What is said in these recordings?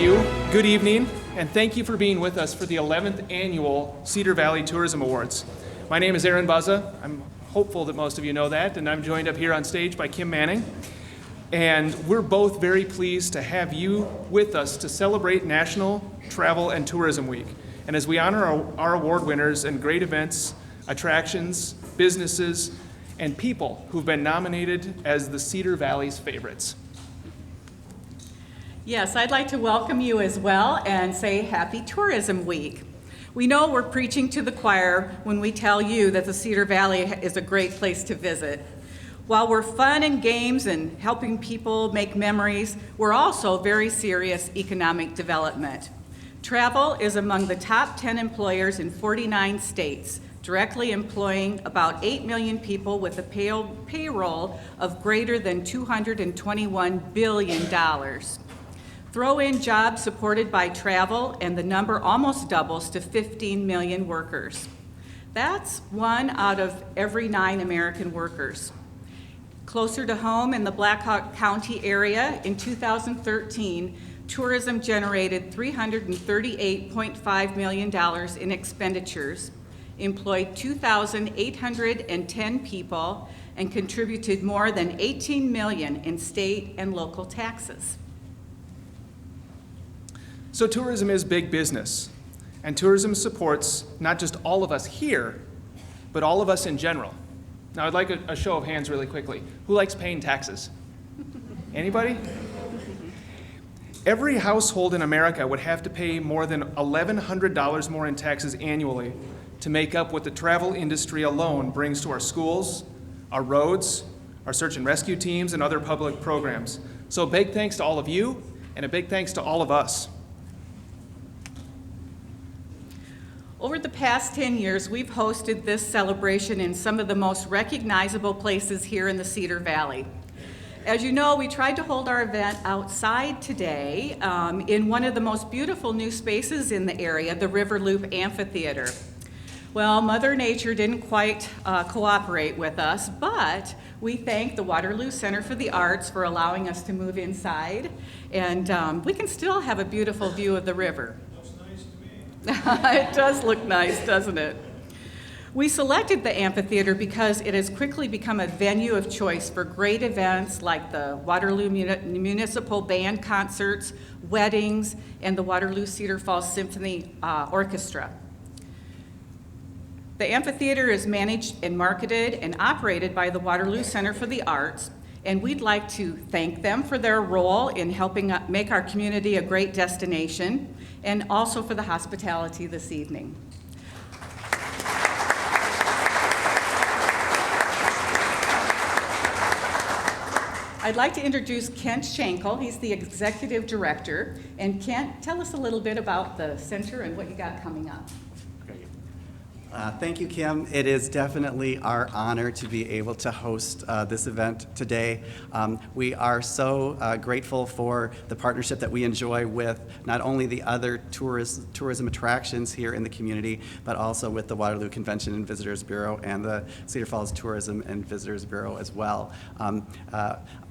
you. Good evening, and thank you for being with us for the 11th Annual Cedar Valley Tourism Awards. My name is Aaron Buzza. I'm hopeful that most of you know that, and I'm joined up here on stage by Kim Manning. And we're both very pleased to have you with us to celebrate National Travel and Tourism Week. And as we honor our award winners and great events, attractions, businesses, and people who've been nominated as the Cedar Valley's favorites. Yes, I'd like to welcome you as well and say Happy Tourism Week. We know we're preaching to the choir when we tell you that the Cedar Valley is a great place to visit. While we're fun and games and helping people make memories, we're also very serious economic development. Travel is among the top 10 employers in 49 states, directly employing about 8 million people with a payroll of greater than $221 billion. Throw in jobs supported by travel, and the number almost doubles to 15 million workers. That's 1 out of every 9 American workers. Closer to home in the Black Hawk County area, in 2013, tourism generated $338.5 million in expenditures, employed 2,810 people, and contributed more than $18 million in state and local taxes. So tourism is big business, and tourism supports not just all of us here, but all of us in general. Now I'd like a show of hands really quickly. Who likes paying taxes? Anybody? Every household in America would have to pay more than $1,100 more in taxes annually to make up what the travel industry alone brings to our schools, our roads, our search and rescue teams, and other public programs. So a big thanks to all of you, and a big thanks to all of us. Over the past 10 years, we've hosted this celebration in some of the most recognizable places here in the Cedar Valley. As you know, we tried to hold our event outside today in one of the most beautiful new spaces in the area, the River Loop Amphitheater. Well, Mother Nature didn't quite cooperate with us, but we thank the Waterloo Center for the Arts for allowing us to move inside, and we can still have a beautiful view of the river. It does look nice, doesn't it? We selected the amphitheater because it has quickly become a venue of choice for great events like the Waterloo Municipal Band concerts, weddings, and the Waterloo Cedar Falls Symphony Orchestra. The amphitheater is managed and marketed and operated by the Waterloo Center for the Arts, and we'd like to thank them for their role in helping make our community a great destination, and also for the hospitality this evening. I'd like to introduce Kent Schenkel. He's the executive director. And Kent, tell us a little bit about the center and what you got coming up. Thank you, Kim. It is definitely our honor to be able to host this event today. We are so grateful for the partnership that we enjoy with not only the other tourism attractions here in the community, but also with the Waterloo Convention and Visitors Bureau and the Cedar Falls Tourism and Visitors Bureau as well.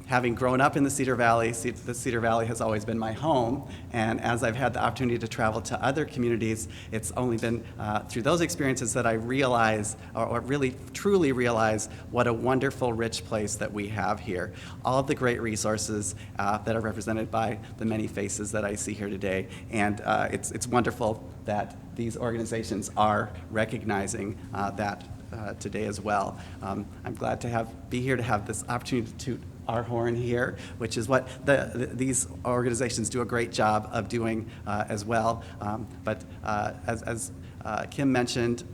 Having grown up in the Cedar Valley, the Cedar Valley has always been my home, and as I've had the opportunity to travel to other communities, it's only been through those experiences that I realize, or really truly realize, what a wonderful, rich place that we have here. All of the great resources that are represented by the many faces that I see here today, and it's wonderful that these organizations are recognizing that today as well. I'm glad to be here to have this opportunity to our horn here, which is what these organizations do a great job of doing as well. But as Kim mentioned,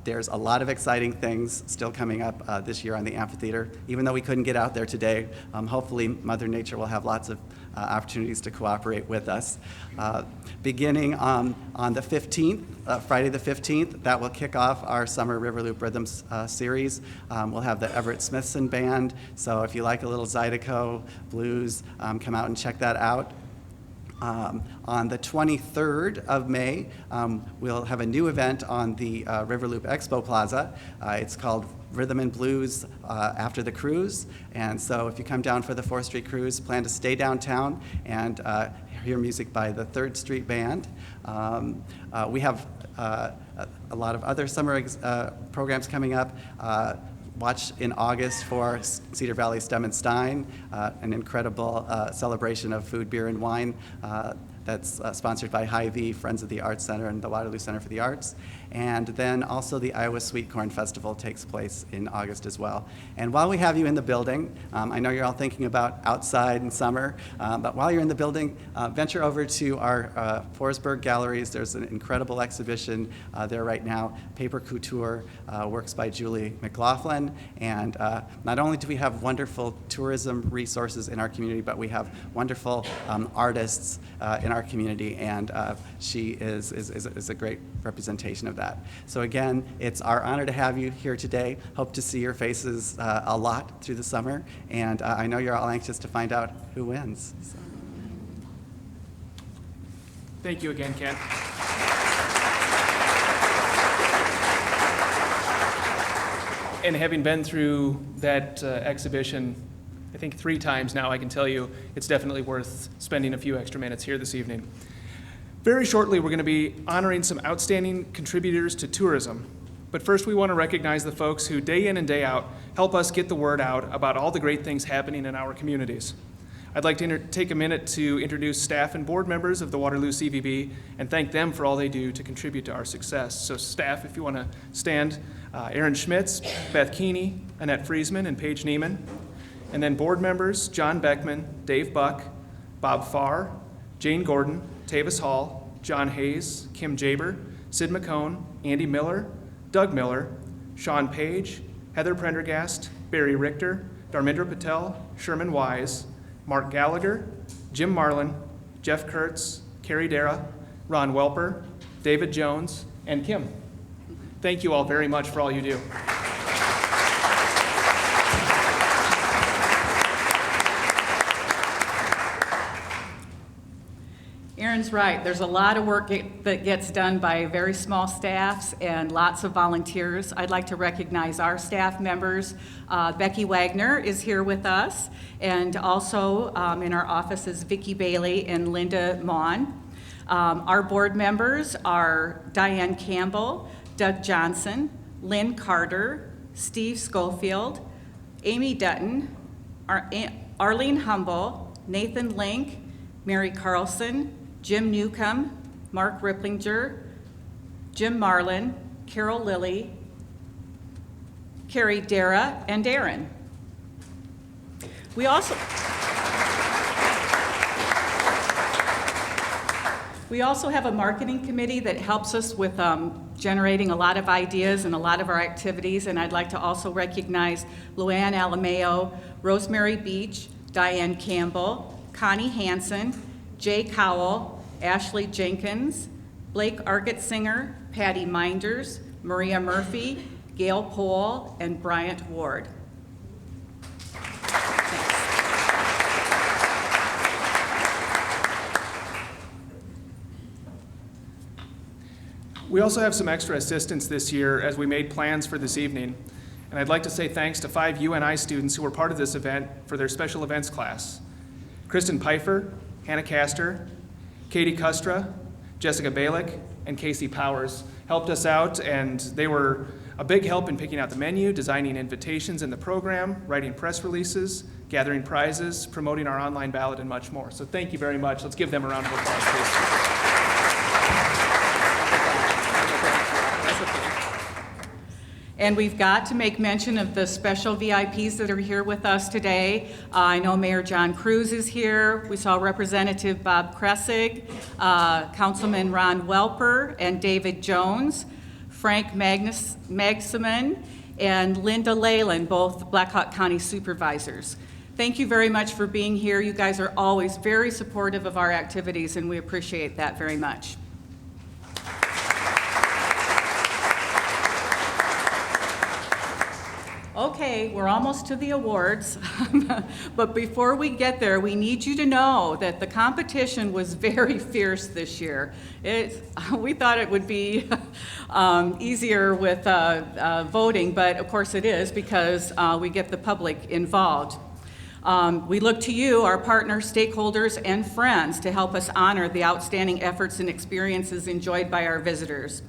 there's a lot of exciting things still coming up this year on the amphitheater. Even though we couldn't get out there today, hopefully Mother Nature will have lots of opportunities to cooperate with us. Beginning on the 15th, Friday the 15th, that will kick off our Summer River Loop Rhythms series. We'll have the Everett Smithson Band, so if you like a little Zydeco blues, come out and check that out. On the 23rd of May, we'll have a new event on the Riverloop Expo Plaza. It's called Rhythm and Blues After the Cruise. And so if you come down for the 4th Street Cruise, plan to stay downtown and hear music by the 3rd Street Band. We have a lot of other summer programs coming up. Watch in August for Cedar Valley Stem and Stein, an incredible celebration of food, beer, and wine that's sponsored by Hy-Vee, Friends of the Arts Center, and the Waterloo Center for the Arts. And then also the Iowa Sweet Corn Festival takes place in August as well. And while we have you in the building, I know you're all thinking about outside and summer, but while you're in the building, venture over to our Forsberg Galleries. There's an incredible exhibition there right now, Paper Couture, works by Julie McLaughlin. And not only do we have wonderful tourism resources in our community, but we have wonderful artists in our community, and she is a great representation of that. So again, it's our honor to have you here today. Hope to see your faces a lot through the summer, and I know you're all anxious to find out who wins. So. Thank you again, Ken. And having been through that exhibition, I think 3 times now, I can tell you it's definitely worth spending a few extra minutes here this evening. Very shortly, we're going to be honoring some outstanding contributors to tourism. But first, we want to recognize the folks who day in and day out help us get the word out about all the great things happening in our communities. I'd like to take a minute to introduce staff and board members of the Waterloo CVB and thank them for all they do to contribute to our success. So staff, if you want to stand, Aaron Schmitz, Beth Keeney, Annette Friesman, and Paige Neiman. And then board members, John Beckman, Dave Buck, Bob Farr, Jane Gordon, Tavis Hall, John Hayes, Kim Jaber, Sid McCone, Andy Miller, Doug Miller, Sean Page, Heather Prendergast, Barry Richter, Dharmendra Patel, Sherman Wise, Mark Gallagher, Jim Marlin, Jeff Kurtz, Carrie Dara, Ron Welper, David Jones, and Kim. Thank you all very much for all you do. Aaron's right. There's a lot of work that gets done by very small staffs and lots of volunteers. I'd like to recognize our staff members. Becky Wagner is here with us, and also in our office is Vicki Bailey and Linda Maughan. Our board members are Diane Campbell, Doug Johnson, Lynn Carter, Steve Schofield, Amy Dutton, Arlene Humble, Nathan Link, Mary Carlson, Jim Newcomb, Mark Ripplinger, Jim Marlin, Carol Lilly, Carrie Dara, and Aaron. We also have a marketing committee that helps us with generating a lot of ideas and a lot of our activities, and I'd like to also recognize Luann Alameo, Rosemary Beach, Diane Campbell, Connie Hansen, Jay Cowell, Ashley Jenkins, Blake Argetsinger, Patty Minders, Maria Murphy, Gail Pohl, and Bryant Ward. We also have some extra assistance this year as we made plans for this evening. And I'd like to say thanks to 5 UNI students who were part of this event for their special events class. Kristen Pfeiffer, Hannah Castor, Katie Kustra, Jessica Balick, and Casey Powers helped us out, and they were a big help in picking out the menu, designing invitations in the program, writing press releases, gathering prizes, promoting our online ballot, and much more. So thank you very much. Let's give them a round of applause, please. And we've got to make mention of the special VIPs that are here with us today. I know Mayor John Cruz is here. We saw Representative Bob Kressig, Councilman Ron Welper, and David Jones, Frank Magsamen, and Linda Leyland, both Black Hawk County supervisors. Thank you very much for being here. You guys are always very supportive of our activities, and we appreciate that very much. Okay, we're almost to the awards, but before we get there, we need you to know that the competition was very fierce this year. We thought it would be easier with voting, but of course it is because we get the public involved. We look to you, our partners, stakeholders, and friends to help us honor the outstanding efforts and experiences enjoyed by our visitors.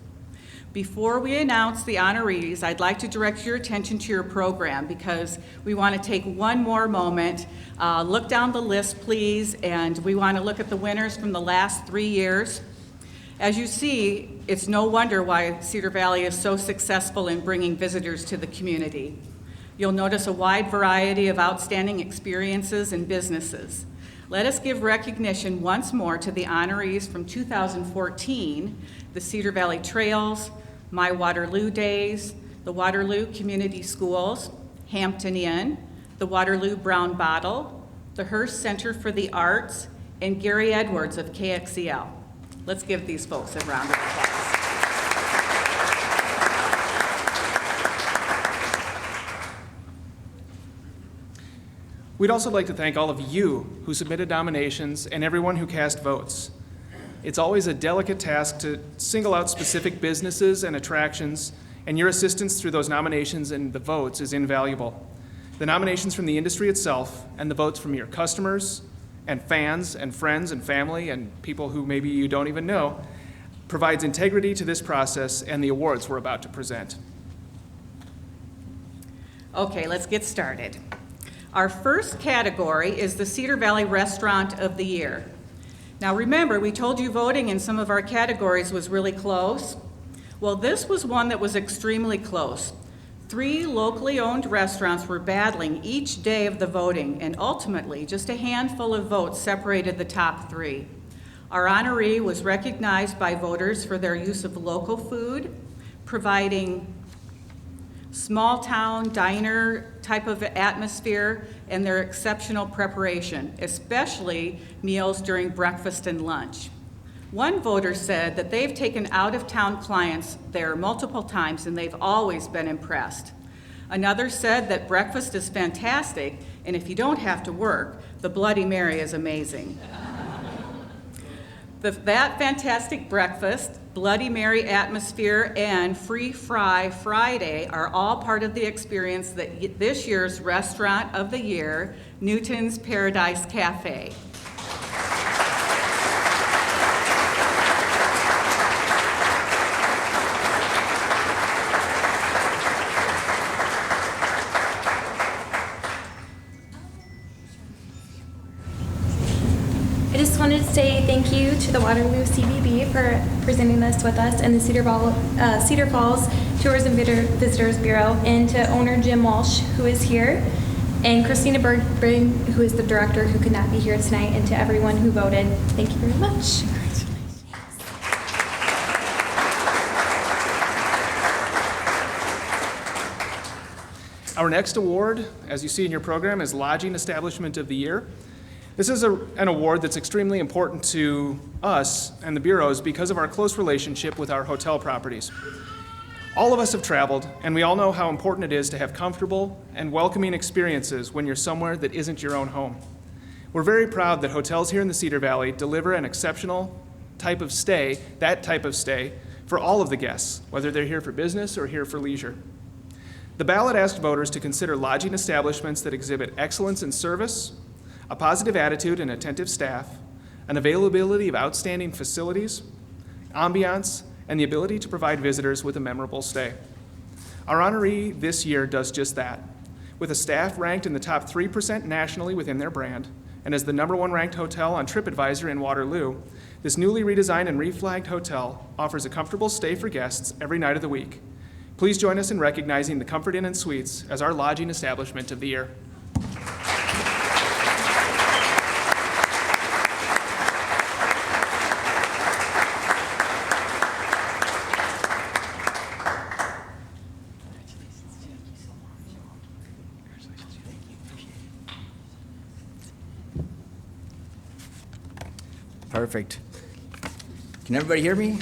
Before we announce the honorees, I'd like to direct your attention to your program because we want to take one more moment. Look down the list, please, and we want to look at the winners from the last 3 years. As you see, it's no wonder why Cedar Valley is so successful in bringing visitors to the community. You'll notice a wide variety of outstanding experiences and businesses. Let us give recognition once more to the honorees from 2014, the Cedar Valley Trails, My Waterloo Days, the Waterloo Community Schools, Hampton Inn, the Waterloo Brown Bottle, the Hearst Center for the Arts, and Gary Edwards of KXEL. Let's give these folks a round of applause. We'd also like to thank all of you who submitted nominations and everyone who cast votes. It's always a delicate task to single out specific businesses and attractions, and your assistance through those nominations and the votes is invaluable. The nominations from the industry itself and the votes from your customers and fans and friends and family and people who maybe you don't even know provides integrity to this process and the awards we're about to present. Okay, let's get started. Our first category is the Cedar Valley Restaurant of the Year. Now remember, we told you voting in some of our categories was really close. Well, this was one that was extremely close. 3 locally owned restaurants were battling each day of the voting, and ultimately, just a handful of votes separated the top 3. Our honoree was recognized by voters for their use of local food, providing small-town diner type of atmosphere, and their exceptional preparation, especially meals during breakfast and lunch. One voter said that they've taken out-of-town clients there multiple times and they've always been impressed. Another said that breakfast is fantastic, and if you don't have to work, the Bloody Mary is amazing. That fantastic breakfast, Bloody Mary atmosphere, and Free Fry Friday are all part of the experience that this year's Restaurant of the Year, Newton's Paradise Cafe. I just wanted to say thank you to the Waterloo CVB for presenting this with us, and the Cedar Falls Tourism Visitors Bureau, and to owner Jim Walsh, who is here, and Christina Bergbrink, who is the director, who could not be here tonight, and to everyone who voted. Thank you very much. Our next award, as you see in your program, is Lodging Establishment of the Year. This is an award that's extremely important to us and the bureaus because of our close relationship with our hotel properties. All of us have traveled, and we all know how important it is to have comfortable and welcoming experiences when you're somewhere that isn't your own home. We're very proud that hotels here in the Cedar Valley deliver an exceptional type of stay, for all of the guests, whether they're here for business or here for leisure. The ballot asked voters to consider lodging establishments that exhibit excellence in service, a positive attitude and attentive staff, an availability of outstanding facilities, ambiance, and the ability to provide visitors with a memorable stay. Our honoree this year does just that. With a staff ranked in the top 3% nationally within their brand, and as the #1 ranked hotel on TripAdvisor in Waterloo, this newly redesigned and reflagged hotel offers a comfortable stay for guests every night of the week. Please join us in recognizing the Comfort Inn and Suites as our lodging establishment of the year. Perfect. Can everybody hear me?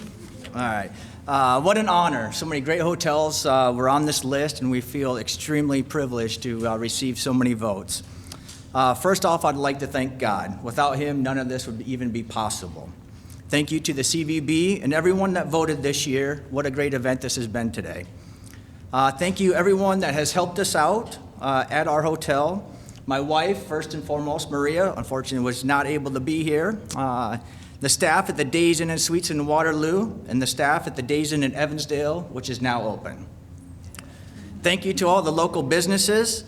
All right. What an honor. So many great hotels were on this list, and we feel extremely privileged to receive so many votes. First off, I'd like to thank God. Without him, none of this would even be possible. Thank you to the CVB and everyone that voted this year. What a great event this has been today. Thank you, everyone that has helped us out at our hotel. My wife, first and foremost, Maria, unfortunately was not able to be here. The staff at the Days Inn and Suites in Waterloo, and the staff at the Days Inn in Evansdale, which is now open. Thank you to all the local businesses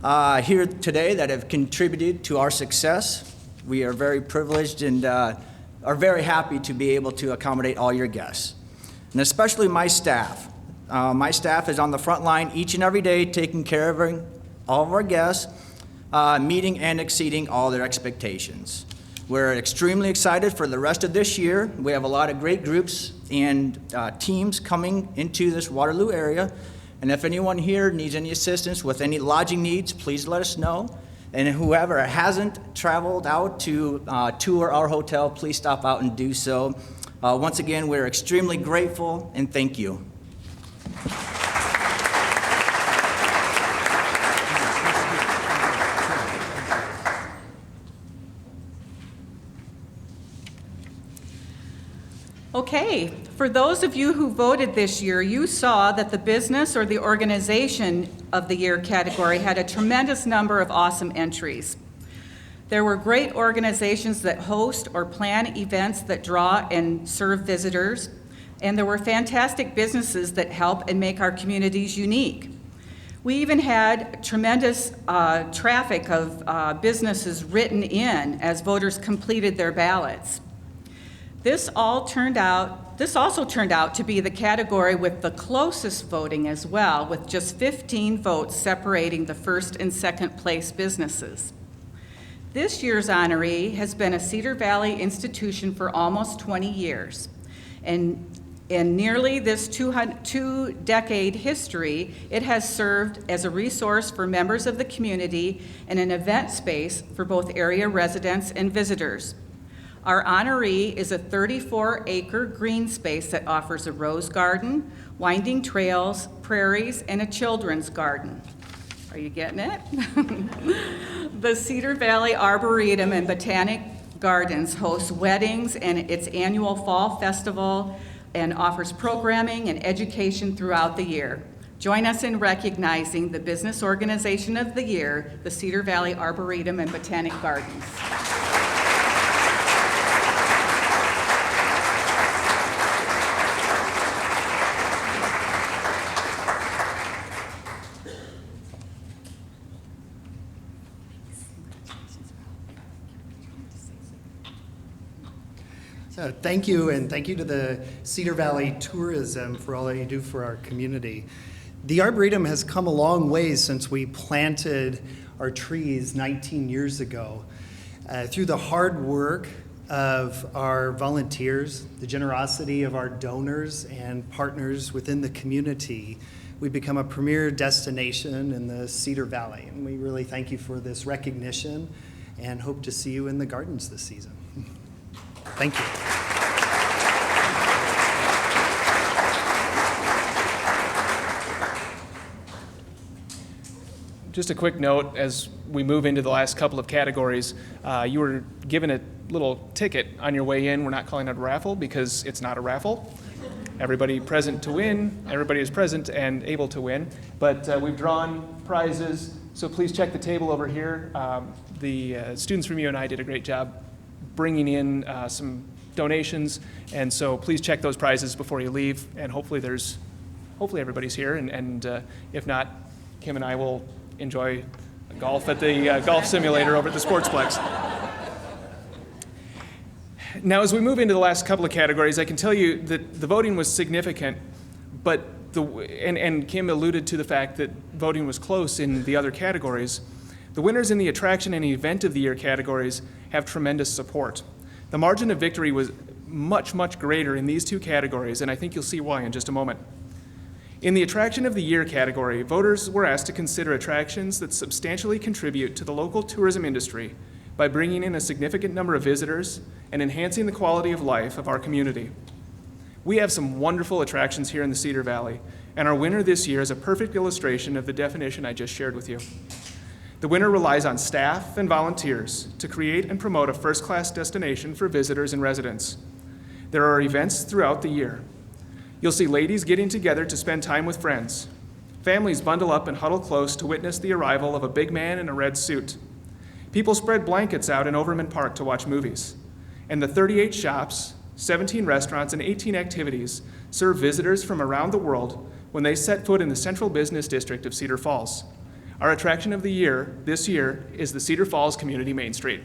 here today that have contributed to our success. We are very privileged and are very happy to be able to accommodate all your guests, and especially my staff. My staff is on the front line each and every day, taking care of all of our guests, meeting and exceeding all their expectations. We're extremely excited for the rest of this year. We have a lot of great groups and teams coming into this Waterloo area. And if anyone here needs any assistance with any lodging needs, please let us know. And whoever hasn't traveled out to tour our hotel, please stop out and do so. Once again, we're extremely grateful and thank you. Okay, for those of you who voted this year, you saw that the business or the organization of the year category had a tremendous number of awesome entries. There were great organizations that host or plan events that draw and serve visitors, and there were fantastic businesses that help and make our communities unique. We even had tremendous traffic of businesses written in as voters completed their ballots. This also turned out to be the category with the closest voting as well, with just 15 votes separating the first and second place businesses. This year's honoree has been a Cedar Valley institution for almost 20 years. And in nearly this two-decade history, it has served as a resource for members of the community and an event space for both area residents and visitors. Our honoree is a 34-acre green space that offers a rose garden, winding trails, prairies, and a children's garden. Are you getting it? The Cedar Valley Arboretum and Botanic Gardens hosts weddings and its annual fall festival and offers programming and education throughout the year. Join us in recognizing the Business Organization of the Year, the Cedar Valley Arboretum and Botanic Gardens. So thank you, and thank you to the Cedar Valley Tourism for all that you do for our community. The Arboretum has come a long way since we planted our trees 19 years ago. Through the hard work of our volunteers, the generosity of our donors and partners within the community, we've become a premier destination in the Cedar Valley. And we really thank you for this recognition and hope to see you in the gardens this season. Thank you. Just a quick note, as we move into the last couple of categories, you were given a little ticket on your way in. We're not calling it a raffle because it's not a raffle. Everybody present to win, everybody is present and able to win. But we've drawn prizes, so please check the table over here. The students from UNI did a great job bringing in some donations, and so please check those prizes before you leave, and hopefully everybody's here, and if not, Kim and I will enjoy golf at the golf simulator over at the Sportsplex. Now, as we move into the last couple of categories, I can tell you that the voting was significant, but and Kim alluded to the fact that voting was close in the other categories. The winners in the attraction and event of the year categories have tremendous support. The margin of victory was much, much greater in these two categories, and I think you'll see why in just a moment. In the attraction of the year category, voters were asked to consider attractions that substantially contribute to the local tourism industry by bringing in a significant number of visitors and enhancing the quality of life of our community. We have some wonderful attractions here in the Cedar Valley, and our winner this year is a perfect illustration of the definition I just shared with you. The winner relies on staff and volunteers to create and promote a first-class destination for visitors and residents. There are events throughout the year. You'll see ladies getting together to spend time with friends. Families bundle up and huddle close to witness the arrival of a big man in a red suit. People spread blankets out in Overman Park to watch movies. And the 38 shops, 17 restaurants, and 18 activities serve visitors from around the world when they set foot in the central business district of Cedar Falls. Our attraction of the year this year is the Cedar Falls Community Main Street.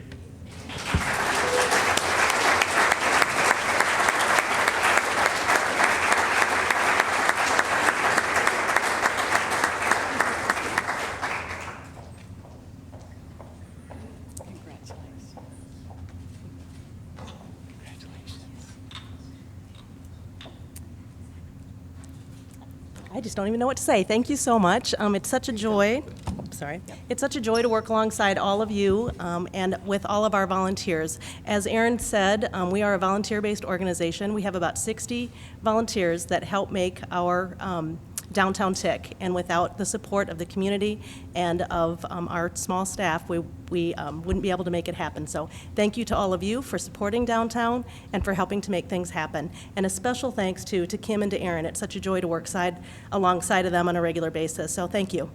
I just don't even know what to say. Thank you so much. It's such a joy. Sorry. It's such a joy to work alongside all of you and with all of our volunteers. As Aaron said, we are a volunteer-based organization. We have about 60 volunteers that help make our downtown tick. And without the support of the community and of our small staff, we wouldn't be able to make it happen. So thank you to all of you for supporting downtown and for helping to make things happen. And a special thanks to Kim and to Aaron. It's such a joy to work alongside of them on a regular basis. So thank you.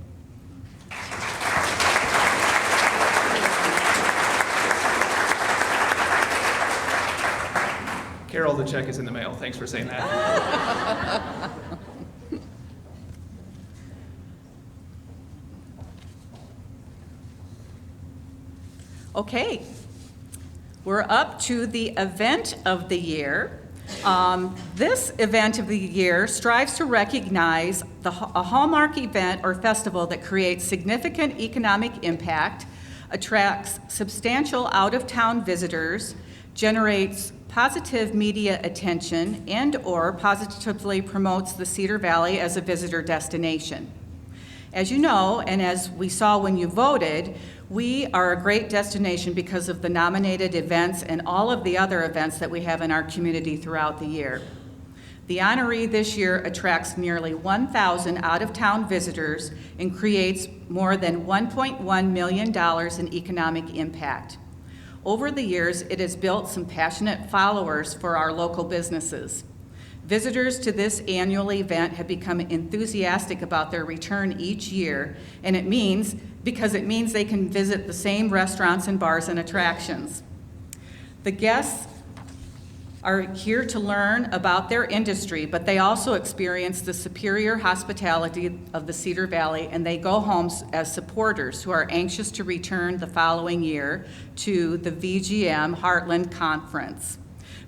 Carol, the check is in the mail. Thanks for saying that. Okay, we're up to the event of the year. This event of the year strives to recognize a hallmark event or festival that creates significant economic impact, attracts substantial out-of-town visitors, generates positive media attention, and/or positively promotes the Cedar Valley as a visitor destination. As you know, and as we saw when you voted, we are a great destination because of the nominated events and all of the other events that we have in our community throughout the year. The honoree this year attracts nearly 1,000 out-of-town visitors and creates more than $1.1 million in economic impact. Over the years, it has built some passionate followers for our local businesses. Visitors to this annual event have become enthusiastic about their return each year, and it means they can visit the same restaurants and bars and attractions. The guests are here to learn about their industry, but they also experience the superior hospitality of the Cedar Valley, and they go home as supporters who are anxious to return the following year to the VGM Heartland Conference.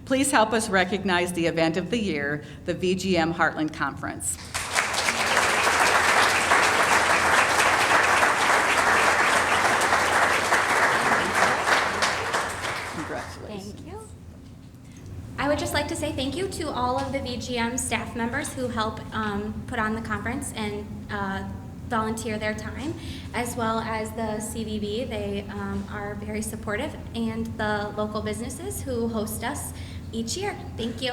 Please help us recognize the event of the year, the VGM Heartland Conference. Thank you. I would just like to say thank you to all of the VGM staff members who help put on the conference and volunteer their time, as well as the CVB. They are very supportive, and the local businesses who host us each year. Thank you.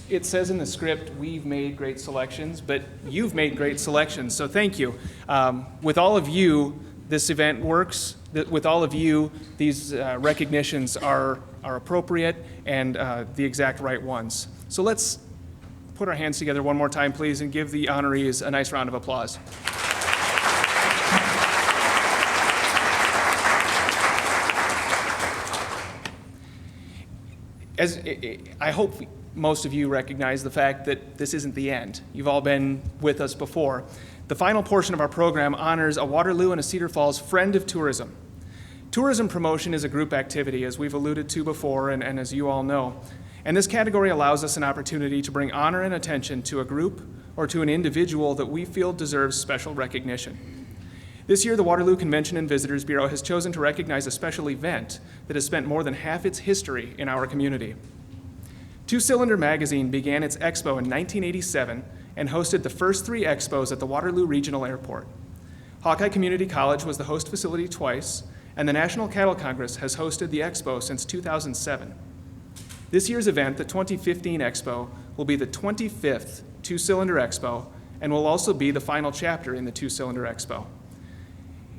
It says in the script, we've made great selections, but you've made great selections, so thank you. With all of you, this event works. With all of you, these recognitions are appropriate and the exact right ones. So let's put our hands together one more time, please, and give the honorees a nice round of applause. As I hope most of you recognize the fact that this isn't the end. You've all been with us before. The final portion of our program honors a Waterloo and a Cedar Falls friend of tourism. Tourism promotion is a group activity, as we've alluded to before and as you all know. And this category allows us an opportunity to bring honor and attention to a group or to an individual that we feel deserves special recognition. This year, the Waterloo Convention and Visitors Bureau has chosen to recognize a special event that has spent more than half its history in our community. Two Cylinder Magazine began its expo in 1987 and hosted the first 3 expos at the Waterloo Regional Airport. Hawkeye Community College was the host facility twice, and the National Cattle Congress has hosted the Expo since 2007. This year's event, the 2015 Expo, will be the 25th Two-Cylinder Expo and will also be the final chapter in the Two-Cylinder Expo.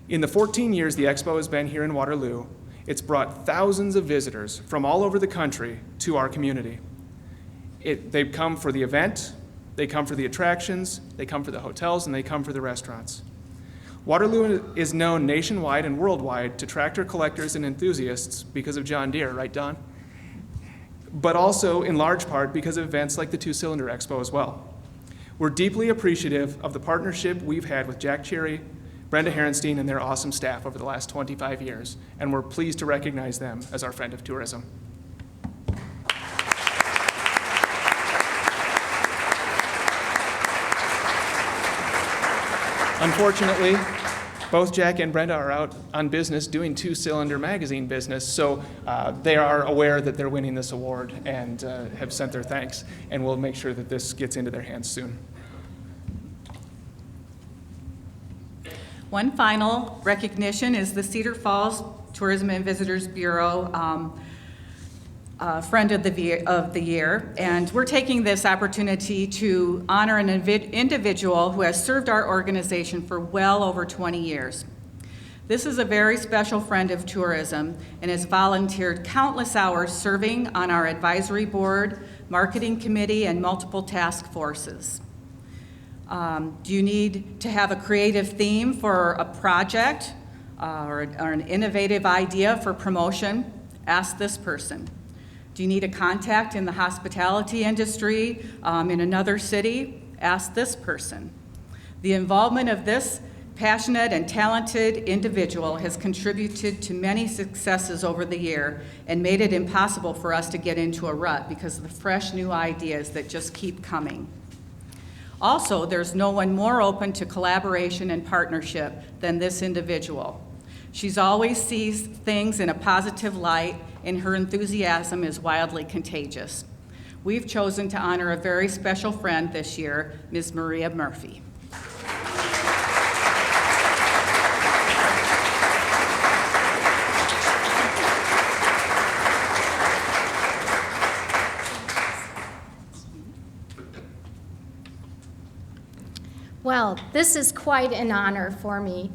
In the 14 years the Expo has been here in Waterloo, it's brought thousands of visitors from all over the country to our community. They come for the event, they come for the attractions, they come for the hotels, and they come for the restaurants. Waterloo is known nationwide and worldwide to tractor collectors and enthusiasts because of John Deere, right, Don? But also in large part because of events like the Two-Cylinder Expo as well. We're deeply appreciative of the partnership we've had with Jack Cherry, Brenda Herenstein, and their awesome staff over the last 25 years, and we're pleased to recognize them as our friend of tourism. Unfortunately, both Jack and Brenda are out on business doing Two-Cylinder magazine business, so they are aware that they're winning this award and have sent their thanks, and we'll make sure that this gets into their hands soon. One final recognition is the Cedar Falls Tourism and Visitors Bureau Friend of the Year, and we're taking this opportunity to honor an individual who has served our organization for well over 20 years. This is a very special friend of tourism and has volunteered countless hours serving on our advisory board, marketing committee, and multiple task forces. Do you need to have a creative theme for a project or an innovative idea for promotion? Ask this person. Do you need a contact in the hospitality industry in another city? Ask this person. The involvement of this passionate and talented individual has contributed to many successes over the year and made it impossible for us to get into a rut because of the fresh new ideas that just keep coming. Also, there's no one more open to collaboration and partnership than this individual. She's always sees things in a positive light, and her enthusiasm is wildly contagious. We've chosen to honor a very special friend this year, Ms. Maria Murphy. Well, this is quite an honor for me.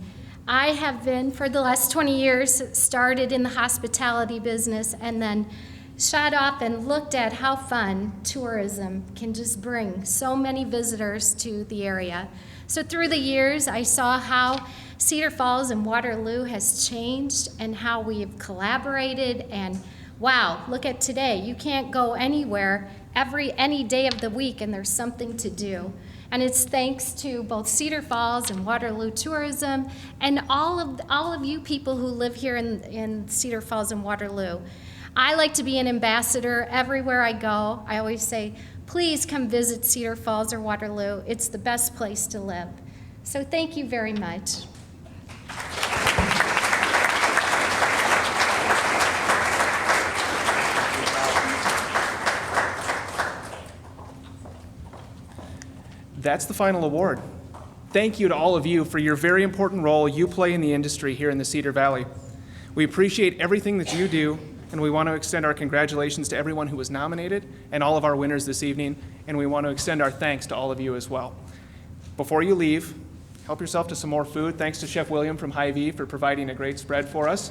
I have been, for the last 20 years, started in the hospitality business and then shot off and looked at how fun tourism can just bring so many visitors to the area. So through the years, I saw how Cedar Falls and Waterloo has changed and how we have collaborated, and wow, look at today. You can't go anywhere any day of the week and there's something to do. And it's thanks to both Cedar Falls and Waterloo Tourism and all of you people who live here in Cedar Falls and Waterloo. I like to be an ambassador everywhere I go. I always say, please come visit Cedar Falls or Waterloo. It's the best place to live. So thank you very much. That's the final award. Thank you to all of you for your very important role you play in the industry here in the Cedar Valley. We appreciate everything that you do, and we want to extend our congratulations to everyone who was nominated and all of our winners this evening, and we want to extend our thanks to all of you as well. Before you leave, help yourself to some more food. Thanks to Chef William from Hy-Vee for providing a great spread for us.